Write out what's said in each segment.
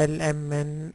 LMNOPQRS।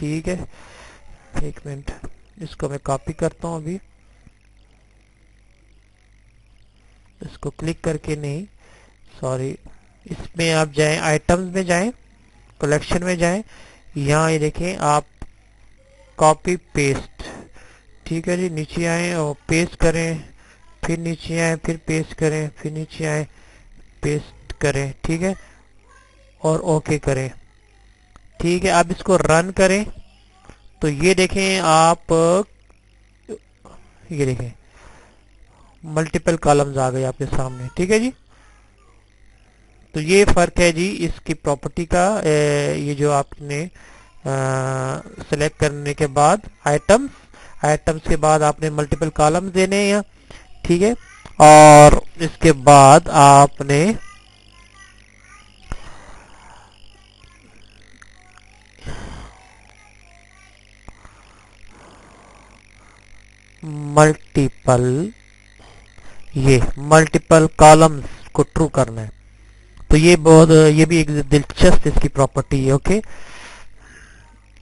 ٹھیک ہے، ایک منٹ، اس کو میں کاپی کرتا ہوں ابھی، اس کو کلک کر کے نہیں، سوری، اس میں آپ جائیں، آئٹمز میں جائیں، کلیکشن میں جائیں، یہاں یہ دیکھیں آپ کاپی پیسٹ، ٹھیک ہے جی، نیچے آئیں اور پیسٹ کریں، پھر نیچے آئیں، پھر پیسٹ کریں، پھر نیچے آئیں، پیسٹ کریں، ٹھیک ہے، اور اوکے کریں، ٹھیک ہے۔ اب اس کو رن کریں تو یہ دیکھیں آپ، یہ دیکھیں ملٹیپل کالمز آ گئے آپ کے سامنے، ٹھیک ہے جی۔ تو یہ فرق ہے جی اس کی پراپرٹی کا، یہ جو آپ نے سلیکٹ کرنے کے بعد آئٹمز کے بعد آپ نے ملٹیپل کالمز دینے ہیں، ٹھیک ہے، اور اس کے بعد آپ نے ملٹیپل کالمز کو ٹرو کرنا ہے۔ تو یہ بھی ایک دلچسپ اس کی پراپرٹی ہے، اوکے۔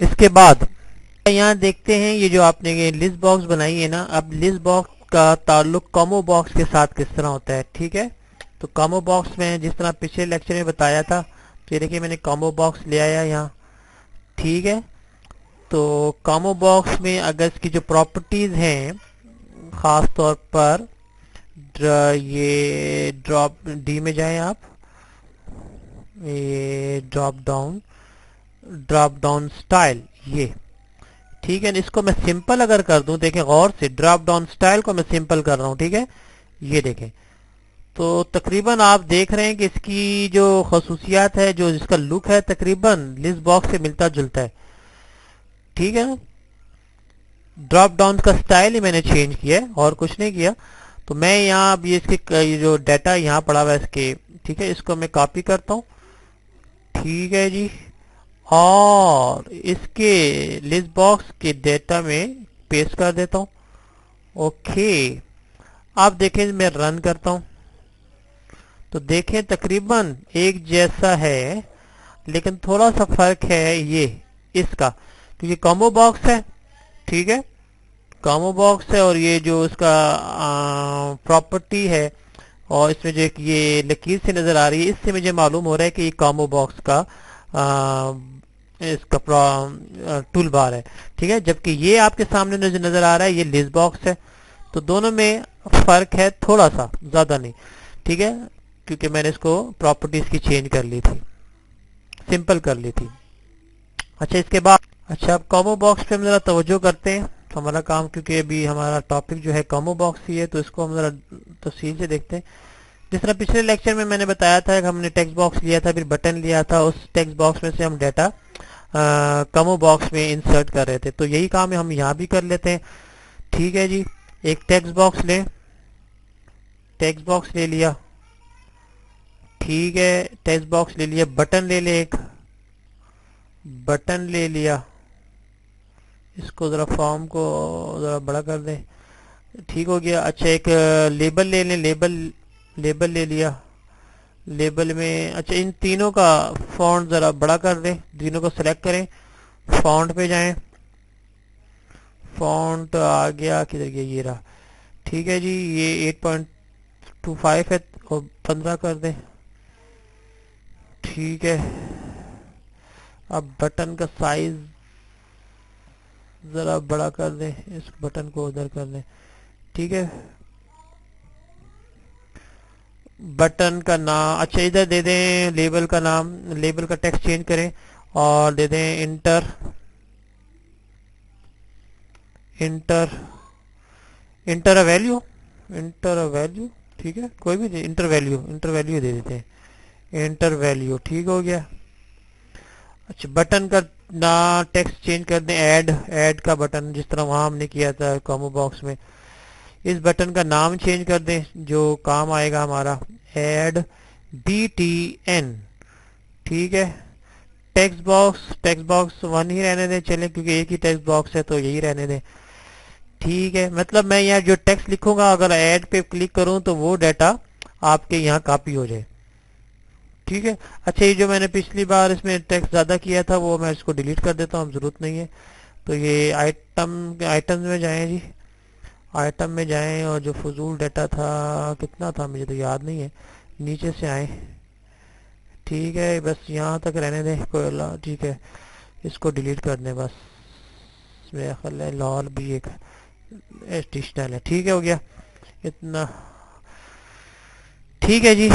اس کے بعد یہاں دیکھتے ہیں یہ جو آپ نے یہ لسٹ باکس بنائی ہے نا، اب لسٹ باکس کا تعلق کامو باکس کے ساتھ کس طرح ہوتا ہے، ٹھیک ہے۔ تو کامو باکس میں جس طرح پچھلے لیکچر میں بتایا تھا، تو یہ دیکھیں میں نے کامو باکس لے آیا یہاں، ٹھیک ہے۔ تو کامو باکس میں اگر اس کی جو پراپرٹیز ہیں، خاص طور پر یہ ڈراپ ڈی میں جائیں آپ، یہ ڈراپ ڈاؤن سٹائل، یہ ٹھیک ہے۔ اس کو میں سمپل اگر کر دوں، دیکھیں غور سے، ڈراپ ڈاؤن سٹائل کو میں سمپل کر رہا ہوں، ٹھیک ہے، یہ دیکھیں تو تقریباً آپ دیکھ رہے ہیں کہ اس کی جو خصوصیات ہے، جو اس کا لک ہے، تقریباً لسٹ باکس سے ملتا جلتا ہے، ٹھیک ہے۔ ڈراپ ڈاؤن کا سٹائل ہی میں نے چینج کیا ہے اور کچھ نہیں کیا۔ تو میں یہاں اب اس کے جو ڈیٹا یہاں پڑا ہوا ہے اس کے، ٹھیک ہے، اس کو میں کاپی کرتا ہوں، ٹھیک ہے جی، اور اس کے لسٹ باکس کے ڈیٹا میں پیسٹ کر دیتا ہوں، اوکے۔ آپ دیکھیں میں رن کرتا ہوں تو دیکھیں تقریباً ایک جیسا ہے، لیکن تھوڑا سا فرق ہے یہ اس کا، کیونکہ کامبو باکس ہے، ٹھیک ہے، کامبو باکس ہے، اور یہ جو اس کا پراپرٹی ہے، اور اس میں جو ایک یہ لکیر سے نظر آ رہی ہے، اس سے مجھے معلوم ہو رہا ہے کہ یہ کامبو باکس کا اس کا ٹول بار ہے، ٹھیک ہے، جبکہ یہ آپ کے سامنے نظر آ رہا ہے یہ لسٹ باکس ہے۔ تو دونوں میں فرق ہے تھوڑا سا، زیادہ نہیں، ٹھیک ہے، کیونکہ میں نے اس کو پراپرٹیز کی چینج کر لی تھی، سمپل کر لی تھی۔ اچھا اس کے بعد، اچھا اب کامبو باکس پہ ہم ذرا توجہ کرتے ہیں، ہمارا کام کیونکہ ابھی ہمارا ٹاپک جو ہے کامبو باکس ہی ہے، تو اس کو ہم ذرا تفصیل سے دیکھتے ہیں۔ جس طرح پچھلے لیکچر میں نے بتایا تھا کہ ہم نے ٹیکسٹ باکس لیا تھا، پھر بٹن لیا تھا، اس ٹیکسٹ باکس میں سے ہم ڈیٹا کامبو باکس میں انسرٹ کر رہے تھے، تو یہی کام ہم یہاں بھی کر لیتے ہیں، ٹھیک ہے جی۔ ایک ٹیکسٹ باکس لیں، ٹیکسٹ باکس لے لیا، ٹھیک ہے، ٹیکسٹ باکس لے لیا، بٹن لے لے، ایک بٹن لے لیا، اس کو ذرا فارم کو ذرا بڑا کر دیں، ٹھیک ہو گیا۔ اچھا ایک لیبل لے لیں، لیبل لے لیا، لیبل میں اچھا ان تینوں کا فونٹ ذرا بڑا کر دیں، تینوں کو سلیکٹ کریں، فونٹ پہ جائیں، فونٹ آ گیا، کدھر گیا، یہ رہا، ٹھیک ہے جی، یہ 8.25 ہے اور 15 کر دیں، ٹھیک ہے۔ اب بٹن کا سائز ذرا بڑا کر دیں، اس بٹن کو ادھر کر دیں، ٹھیک ہے۔ بٹن کا نام اچھا ادھر دے دیں، لیبل کا نام، لیبل کا ٹیکسٹ چینج کریں اور دے دیں انٹر ویلیو، ٹھیک ہے، کوئی بھی انٹر ویلیو دے دیتے ہیں، انٹر ویلیو، ٹھیک ہو گیا۔ اچھا بٹن کا ٹیکسٹ چینج کر دیں، ایڈ کا بٹن، جس طرح وہاں ہم نے کیا تھا کامبو باکس میں، اس بٹن کا نام چینج کر دیں، جو کام آئے گا ہمارا ایڈ BTN، ٹھیک ہے۔ ٹیکسٹ باکس 1 ہی رہنے دیں، چلیں کیونکہ ایک ہی ٹیکسٹ باکس ہے تو یہی رہنے دیں، ٹھیک ہے۔ مطلب میں یہاں جو ٹیکسٹ لکھوں گا اگر ایڈ پہ کلک کروں تو وہ ڈیٹا آپ کے یہاں کاپی ہو جائے، ٹھیک ہے. اچھا یہ جو میں نے پچھلی بار اس میں ٹیکسٹ زیادہ کیا تھا وہ میں اس کو ڈیلیٹ کر دیتا ہوں, اب ضرورت نہیں ہے. تو یہ آئٹمز میں جائیں جی, آئٹم میں جائیں اور جو فضول ڈیٹا تھا کتنا تھا مجھے تو یاد نہیں ہے, نیچے سے آئیں. ٹھیک ہے بس یہاں تک رہنے دیں کوئی اللہ. ٹھیک ہے اس کو ڈیلیٹ کر دیں بس. میرا خیال ہے لال بھی ایک ایڈیشنل ہے. ٹھیک ہے ہو گیا اتنا. ٹھیک ہے جی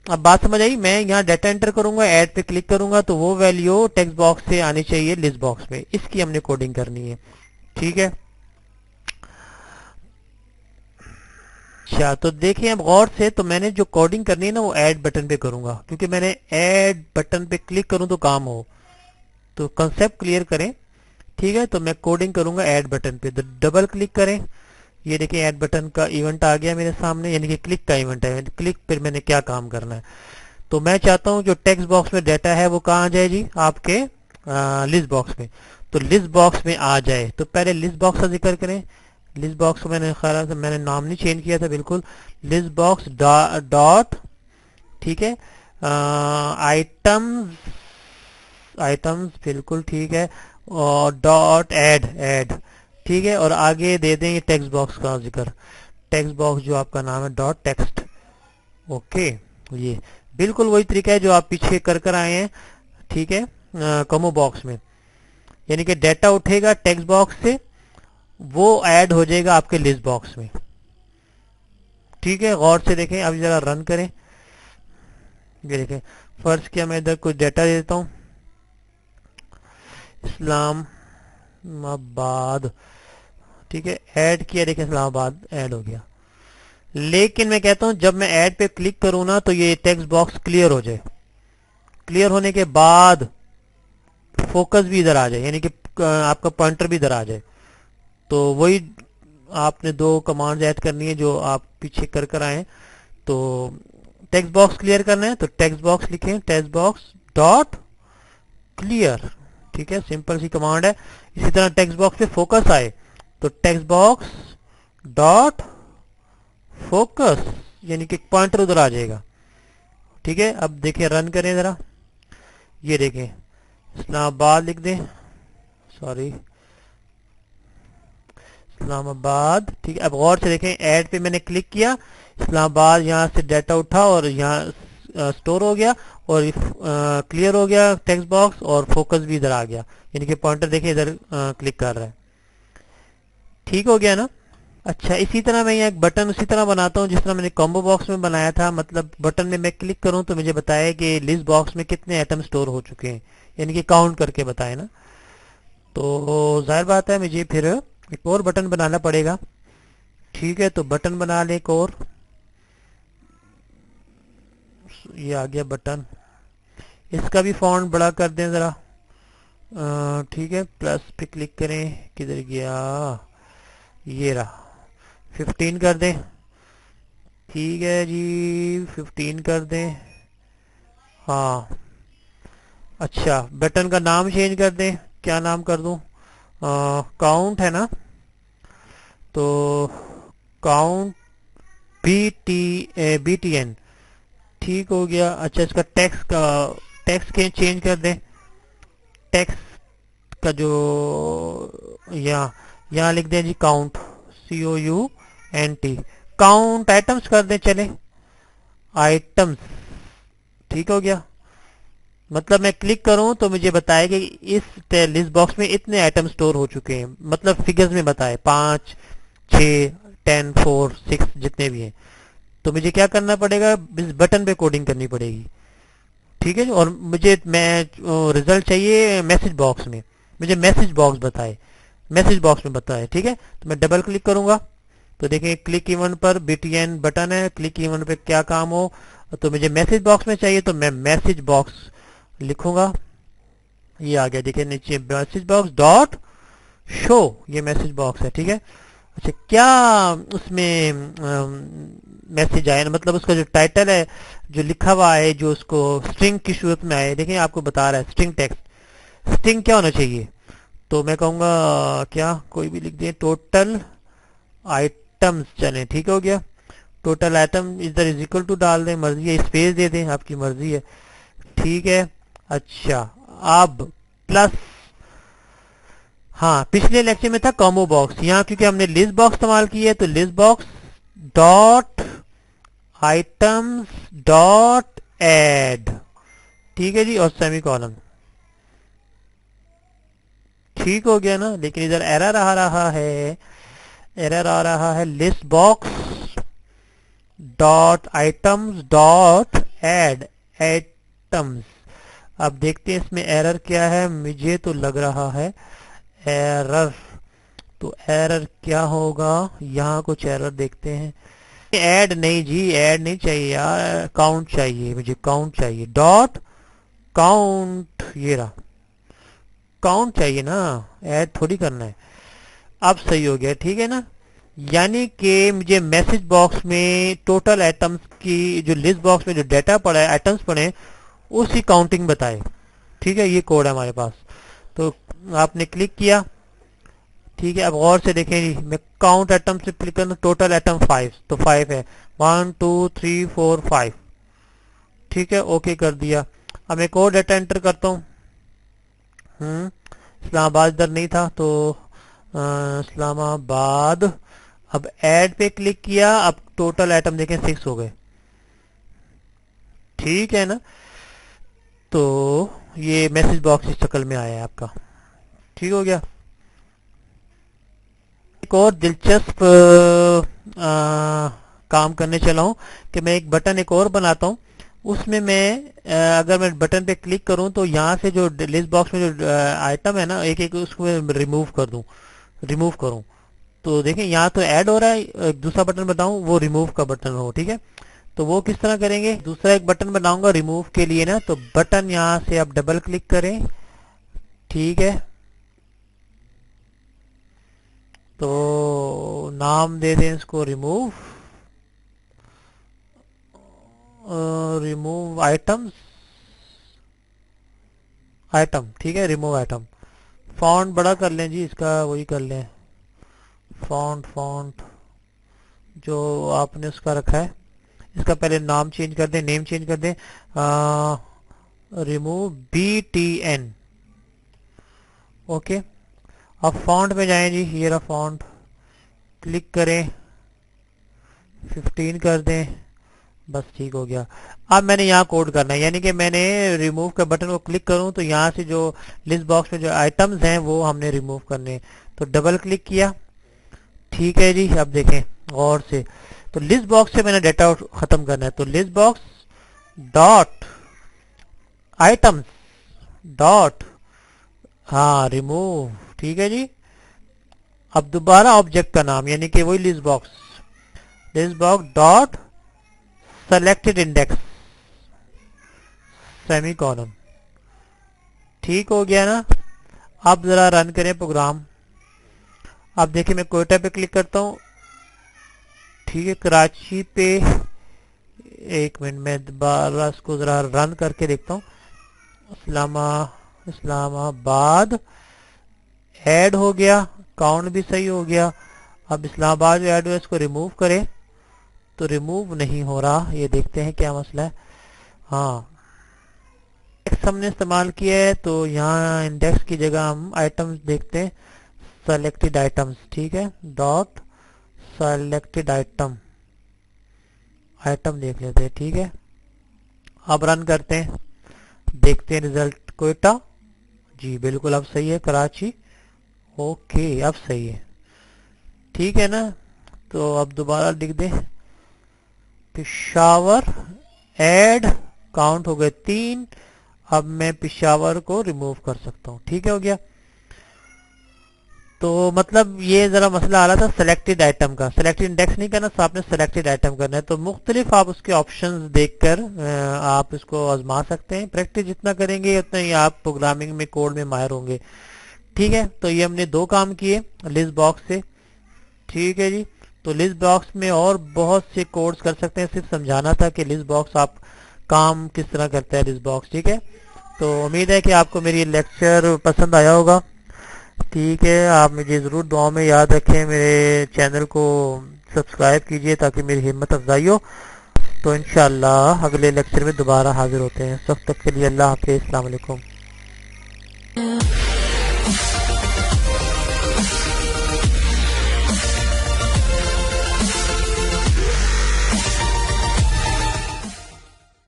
اب بات سمجھ آئی. میں یہاں ڈیٹا انٹر کروں گا, ایڈ پہ کلک کروں گا تو وہ ویلیو ٹیکسٹ باکس سے آنی چاہیے لسٹ باکس میں. اس کی ہم نے کوڈنگ کرنی ہے. ٹھیک ہے اچھا تو دیکھیں اب غور سے, تو میں نے جو کوڈنگ کرنی ہے نا وہ ایڈ بٹن پہ کروں گا, کیونکہ میں نے ایڈ بٹن پہ کلک کروں تو کام ہو. تو کنسیپٹ کلیئر کریں. ٹھیک ہے تو میں کوڈنگ کروں گا ایڈ بٹن پہ. تو ڈبل کلک کریں, یہ دیکھیں ایڈ بٹن کا ایونٹ آ گیا میرے سامنے, یعنی کہ کلک کا ایونٹ ہے. کلک پھر میں نے کیا کام کرنا ہے, تو میں چاہتا ہوں جو ٹیکسٹ باکس میں ڈیٹا ہے وہ کہاں آ جائے جی آپ کے لسٹ باکس میں. تو لسٹ باکس میں آ جائے تو پہلے لسٹ باکس کا ذکر کریں. لسٹ باکس کو میں نے خیال سے میں نے نام نہیں چینج کیا تھا بالکل. لسٹ باکس ڈاٹ ٹھیک ہے آئٹمز بالکل ٹھیک ہے, اور ڈاٹ ایڈ ٹھیک ہے, اور آگے دے دیں یہ ٹیکسٹ باکس کا ذکر. ٹیکسٹ باکس جو آپ کا نام ہے ڈاٹ ٹیکسٹ. اوکے یہ بالکل وہی طریقہ ہے جو آپ پیچھے کر آئے ہیں. ٹھیک ہے کمو باکس میں, یعنی کہ ڈیٹا اٹھے گا ٹیکسٹ باکس سے, وہ ایڈ ہو جائے گا آپ کے لسٹ باکس میں. ٹھیک ہے غور سے دیکھیں. اب ذرا رن کریں. یہ دیکھیں فرض کیا میں ادھر کچھ ڈیٹا دیتا ہوں, اسلام آباد. ٹھیک ہے ایڈ کیا, دیکھیں اسلام آباد ایڈ ہو گیا. لیکن میں کہتا ہوں جب میں ایڈ پہ کلک کروں نا تو یہ ٹیکسٹ باکس کلیئر ہو جائے. کلیئر ہونے کے بعد فوکس بھی ادھر آ جائے, یعنی کہ آپ کا پوائنٹر بھی ادھر آ جائے. تو وہی آپ نے دو کمانڈ ایڈ کرنی ہے جو آپ پیچھے کر آئے. تو ٹیکسٹ باکس کلیئر کرنا ہے تو ٹیکسٹ باکس لکھیں, ٹیکسٹ باکس ڈاٹ کلیئر. ٹھیک ہے سمپل سی کمانڈ ہے. اسی طرح ٹیکسٹ باکس پہ فوکس آئے تو ٹیکسٹ باکس ڈاٹ فوکس, یعنی کہ پوائنٹر ادھر آ جائے گا. ٹھیک ہے اب دیکھیں رن کریں ذرا. یہ دیکھیں اسلام آباد لکھ دیں, سوری اسلام آباد. ٹھیک ہے اب غور سے دیکھیں ایڈ پہ میں نے کلک کیا, اسلام آباد یہاں سے ڈیٹا اٹھا اور یہاں اسٹور ہو گیا, اور کلیئر ہو گیا ٹیکسٹ باکس, اور فوکس بھی ادھر آ گیا, یعنی کہ پوائنٹر دیکھیں ادھر کلک کر رہا ہے. ٹھیک ہو گیا نا. اچھا اسی طرح میں یہ ایک بٹن اسی طرح بناتا ہوں جس طرح میں نے کمبو باکس میں بنایا تھا. مطلب بٹن میں کلک کروں تو مجھے بتائے کہ لسٹ باکس میں کتنے ایٹم سٹور ہو چکے ہیں, یعنی کہ کاؤنٹ کر کے بتائے نا. تو ظاہر بات ہے مجھے پھر ایک اور بٹن بنانا پڑے گا. ٹھیک ہے تو بٹن بنا لیں ایک اور. یہ آ گیا بٹن, اس کا بھی فونٹ بڑا کر دیں ذرا. ٹھیک ہے پلس پہ کلک کریں, کدھر گیا, یہ رہا 15 کر دیں. ٹھیک ہے جی 15 کر دیں. ہاں اچھا بٹن کا نام چینج کر دیں. کیا نام کر دوں, کاؤنٹ ہے نا, تو کاؤنٹ بی ٹی این. ٹھیک ہو گیا. اچھا اس کا ٹیکسٹ چینج کر دیں. ٹیکسٹ کا جو یہاں لکھ دیں جی کاؤنٹ, COUNT. کاؤنٹ آئٹمس کر دیں, چلیں آئٹمس. ٹھیک ہو گیا. مطلب میں کلک کروں تو مجھے بتائے کہ اس لسٹ باکس میں اتنے آئٹم سٹور ہو چکے ہیں, مطلب فگرز میں بتائے 5 6 10 4 6 جتنے بھی ہیں. تو مجھے کیا کرنا پڑے گا, اس بٹن پہ کوڈنگ کرنی پڑے گی. ٹھیک ہے اور مجھے رزلٹ چاہیے میسج باکس میں, مجھے میسج باکس بتائے, میسج باکس میں بتائے. ٹھیک ہے تو میں ڈبل کلک کروں گا تو دیکھیں کلک ایونٹ پر BTN بٹن ہے. کلک ایونٹ پہ کیا کام ہو, تو مجھے میسج باکس میں چاہیے تو میں میسج باکس لکھوں گا. یہ آ گیا دیکھیں نیچے میسج باکس ڈاٹ شو, یہ میسج باکس ہے. ٹھیک ہے اچھا کیا اس میں میسج آئے, مطلب اس کا جو ٹائٹل ہے جو لکھا ہوا ہے جو اس کو اسٹرنگ کی صورت میں آئے, دیکھیں آپ کو بتا رہا ہے اسٹرنگ ٹیکسٹ. اسٹرنگ کیا ہونا چاہیے, تو میں کہوں گا کیا کوئی بھی لکھ دیں ٹوٹل آئٹمس. چلیں ٹھیک ہو گیا ٹوٹل آئٹم ادھر از اکول ٹو ڈال دیں, مرضی ہے, اسپیس دے دیں, آپ کی مرضی ہے. ٹھیک ہے. اچھا اب پلس, ہاں پچھلے لیکچر میں تھا کامبو باکس, یہاں کیونکہ ہم نے لسٹ باکس استعمال کی ہے تو list box dot items dot add, ٹھیک ہے جی, اور سیمی کولن. ٹھیک ہو گیا نا. لیکن ادھر ایرر آ رہا ہے, ایرر آ رہا ہے list box dot items dot add items. اب دیکھتے ہیں اس میں ایرر کیا ہے. مجھے تو لگ رہا ہے ایرر, تو ایرر کیا ہوگا, یہاں کچھ ایرر دیکھتے ہیں. ایڈ نہیں جی, ایڈ نہیں چاہیے یار, کاؤنٹ چاہیے مجھے, کاؤنٹ چاہیے, ڈاٹ کاؤنٹ, یہ رہا کاؤنٹ چاہیے نا, ایڈ تھوڑی کرنا ہے. اب صحیح ہو گیا, ٹھیک ہے نا. یعنی کہ مجھے میسج باکس میں ٹوٹل آئٹمس کی جو لسٹ باکس میں جو ڈیٹا پڑا ہے, آئٹمس پڑے, اس کی کاؤنٹنگ بتائے. ٹھیک ہے, یہ کوڈ ہے ہمارے پاس. تو آپ نے کلک کیا, ٹھیک ہے. اب غور سے دیکھیں جی, میں کاؤنٹ آئٹم سے کلک کرنا, ٹوٹل آئٹم 5, تو 5 ہے, 1 2 3 4 5. ٹھیک ہے, اوکے کر دیا. اب میں کوڈ ڈیٹا انٹر کرتا ہوں. اسلام آباد ادھر نہیں تھا تو اسلام آباد. اب ایڈ پہ کلک کیا, اب ٹوٹل آئٹم دیکھیں 6 ہو گئے. ٹھیک ہے نا. تو یہ میسج باکس اس شکل میں آیا ہے آپ کا. ٹھیک ہو گیا. ایک اور دلچسپ کام کرنے چلا ہوں کہ میں ایک بٹن ایک اور بناتا ہوں. اس میں اگر میں بٹن پہ کلک کروں تو یہاں سے جو لسٹ باکس میں جو آئٹم ہے نا, ایک ایک اس کو ریموو کر دوں, ریموو کروں. تو دیکھیں یہاں تو ایڈ ہو رہا ہے, ایک دوسرا بٹن بتاؤں وہ ریموو کا بٹن ہو. ٹھیک ہے, تو وہ کس طرح کریں گے, دوسرا ایک بٹن بناؤں گا ریموو کے لیے نا. تو بٹن یہاں سے آپ ڈبل کلک کریں, ٹھیک ہے. تو نام دے دیں اس کو ریموو, ریموو آئٹمس, آئٹم, ٹھیک ہے, ریموو آئٹم. فونٹ بڑا کر لیں جی, اس کا وہی کر لیں, فونٹ جو آپ نے اس کا رکھا ہے, اس کا پہلے نام چینج کر دیں, نیم چینج کر دیں, ریموو BTN. اوکے. اب فونٹ میں جائیں جی, یہ رہا فونٹ, کلک کریں, 15 کر دیں, بس ٹھیک ہو گیا. اب میں نے یہاں کوڈ کرنا ہے, یعنی کہ میں نے ریموو کا بٹن کو کلک کروں تو یہاں سے جو لسٹ باکس میں جو آئٹمز ہیں وہ ہم نے ریموو کرنے. تو ڈبل کلک کیا, ٹھیک ہے جی. اب دیکھیں غور سے, تو لسٹ باکس سے میں نے ڈیٹا ختم کرنا ہے. تو list box dot items dot, ہاں ریموو, ٹھیک ہے جی. اب دوبارہ آبجیکٹ کا نام, یعنی کہ وہی list box dot selected index semi colon. ٹھیک ہو گیا نا. اب ذرا رن کریں پروگرام. اب دیکھیں میں کوئٹہ پہ کلک کرتا ہوں, ٹھیک ہے, کراچی پہ, ایک منٹ میں دوبارہ اس کو ذرا رن کر کے دیکھتا ہوں. اسلام آباد ایڈ ہو گیا, کاؤنٹ بھی صحیح ہو گیا. اب اسلام آباد جو ایڈ ہوا اس کو ریموو کرے تو ریموو نہیں ہو رہا, یہ دیکھتے ہیں کیا مسئلہ ہے. ہاں انڈیکس ہم نے استعمال کیا ہے, تو یہاں انڈیکس کی جگہ ہم آئٹمس دیکھتے ہیں, سلیکٹڈ آئٹمس, ٹھیک ہے, ڈاٹ سلیکٹڈ آئٹم دیکھ لیتے ہیں. ٹھیک ہے, اب رن کرتے ہیں, دیکھتے ہیں ریزلٹ. کوئٹہ, جی بالکل اب صحیح ہے. کراچی, اوکے اب صحیح ہے. ٹھیک ہے نا. تو اب دوبارہ لکھ دیں پشاور ایڈ, کاؤنٹ ہو گئے 3. اب میں پشاور کو ریموو کر سکتا ہوں. ٹھیک ہے, ہو گیا. تو مطلب یہ ذرا مسئلہ آ رہا تھا سلیکٹڈ آئٹم کا, سلیکٹڈ انڈیکس نہیں کرنا, آپ نے سلیکٹڈ آئٹم کرنا ہے. تو مختلف آپ اس کے آپشنز دیکھ کر آپ اس کو آزما سکتے ہیں. پریکٹس جتنا کریں گے اتنا ہی آپ پروگرامنگ میں, کوڈ میں ماہر ہوں گے. ٹھیک ہے, تو یہ ہم نے 2 کام کیے لسٹ باکس سے. ٹھیک ہے جی. تو لسٹ باکس میں اور بہت سے کوڈز کر سکتے ہیں, صرف سمجھانا تھا کہ لسٹ باکس آپ کام کس طرح کرتا ہے لسٹ باکس. ٹھیک ہے, تو امید ہے کہ آپ کو میری لیکچر پسند آیا ہوگا. ٹھیک ہے، آپ مجھے ضرور دعاؤں میں یاد رکھیں، میرے چینل کو سبسکرائب کیجئے تاکہ میری ہمت افزائی ہو. تو انشاءاللہ اگلے لیکچر میں دوبارہ حاضر ہوتے ہیں. اس وقت تک کے لیے اللہ حافظ، السلام علیکم.